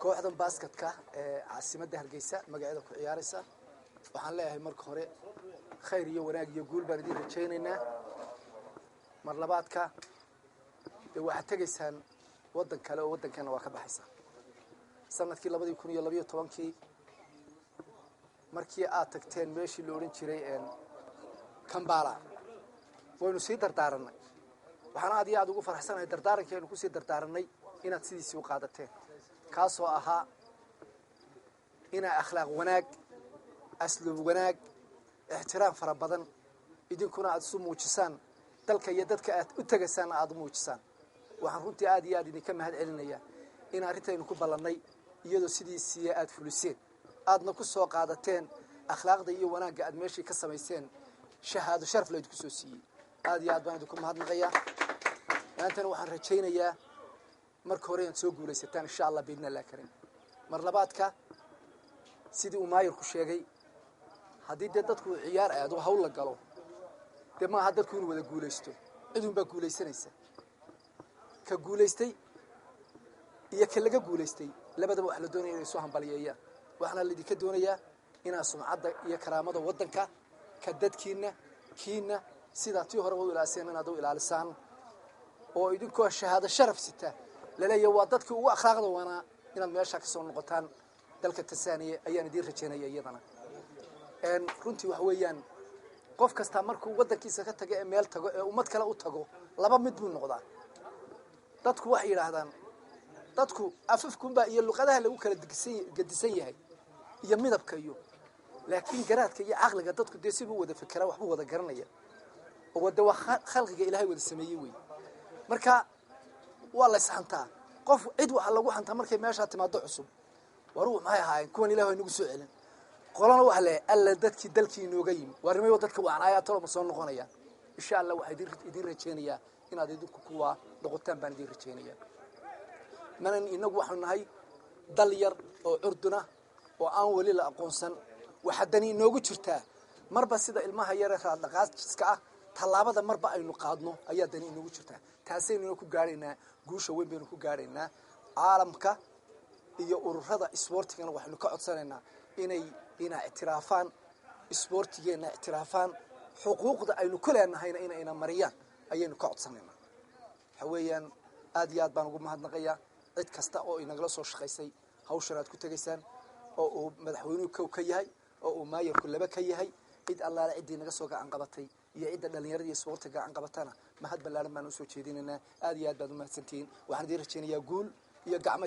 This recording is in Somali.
kooxdan basketka ee caasimada Hargeysa magaceeda ku ciyaaraysa waxaan leeyahay marka hore khayr iyo wanaag iyo guul baan idin rajaynaynaa mar labaadka waxa tageysaan wadan kale oo wadankeena waa ka baxaysa sanadkii 2012 markii aad tagteen meeshii la oran jiray Kampala waynu sii dardaaranay waxaan aad iyo aad ugu faraxsanahay dardaarankeenu ku sii dardaaranay inaad sidiisii u qaadateen kaasoo ahaa ina akhlaaq wanaag asluub wanaag ixtiraam fara badan idinkuna aad isu muujisaan dalka iyo dadka aad u tagasaan aad muujisaan waxaan runtii aad iyo aad idinka mahad celinayaa in arintaynu ku ballanay iyadoo sidiisii aad fuliseen aadna ku soo qaadateen akhlaaqda iyo wanaagga aad meeshii ka samayseen shahaado sharaf la idinku soo siiyay aad iyo aad baan idinku mahadnaqayaa maanta waxaan rajaynayaa marka hore aan soo guulaysataan insha Allah biidna Allah kareem mar labaadka sidii uu maayirku sheegay hadii dadku ciyaar aad oo hawl la galo ma dadku inuu wada guulaysto cidun baa guulaysanaysa ka guulaystay iyo ka laga guulaystay labadaba wax la doonayo inay soo hambaliyeeyaan waxna la idinka doonayaa inaa sumcadda iyo karaamada wadanka ka dadkiina kiina sida tii hore u ilaaseen inaad u ilaalisaan oo idinkoo shahaado sharaf sita laleeyahay waa dadkii ugu akhlaaqda wana inaad meesha ka soo noqotaan dalka Tansaaniya ayaan idin rajaynayaa iyadana runtii wax weeyaan qof kasta markuu wadankiisa ka tago ee meel tago ee ummad kale u tago laba mid buu noqdaa dadku wax yiraahdaan dadku afafkunba iyo luqadaha lagu kala gedisan yahay iyo midabka iyo laakiin garaadka iyo aqliga dadku deesibu wada fikra wax wada garanaya oo wada khalqiga Ilaahay wada sameeyay way marka waa la saxantaa qof cid waxa lagu xantaa markay meesha timaado cusub waru ma yahay kuwan Ilaahay nagu soo celin qolana wax leh alla dadkii dalkii inooga yimi warmayo dadka waanaya tolo soo noqonaya insha Allah waxa idin rajaynayaa inaad idinku kuwa noqotaan baan idin rajaynayaa manan inagu waxaan nahay dal yar oo Urduna oo aan wali la aqoonsan waxa dani inoogu jirtaa marba sida ilmaha yar ee raad dhaqaajiska ah talaabada marba aynu qaadno ayaa dani inoogu jirtaa taasaynu ku gaaraynaa guusha weyn baynu ku gaaraynaa caalamka iyo ururada isboortiga waxaynu ka codsanaynaa inay ictiraafaan isboortigeena ictiraafaan xuquuqda aynu ku leenahayna inayna mariyaan ayaynu ka codsanaynaa waxa weeyaan aad iyo aad baan ugu mahadnaqayaa cid kasta oo inagala soo shaqaysay hawshan aad ku tageysaan oo uu madaxweynuhu ka yahay oo uu maayirku laba ka yahay cid allaala cidii naga soo gacan qabatay iyo cid dhalinyarada iyo isboortiga gacan qabatana mahad ballaaran baan u soo jeedinaynaa aad iyo aad baad u mahadsantihiin waxaan idin rajaynayaa guul iyo gacmo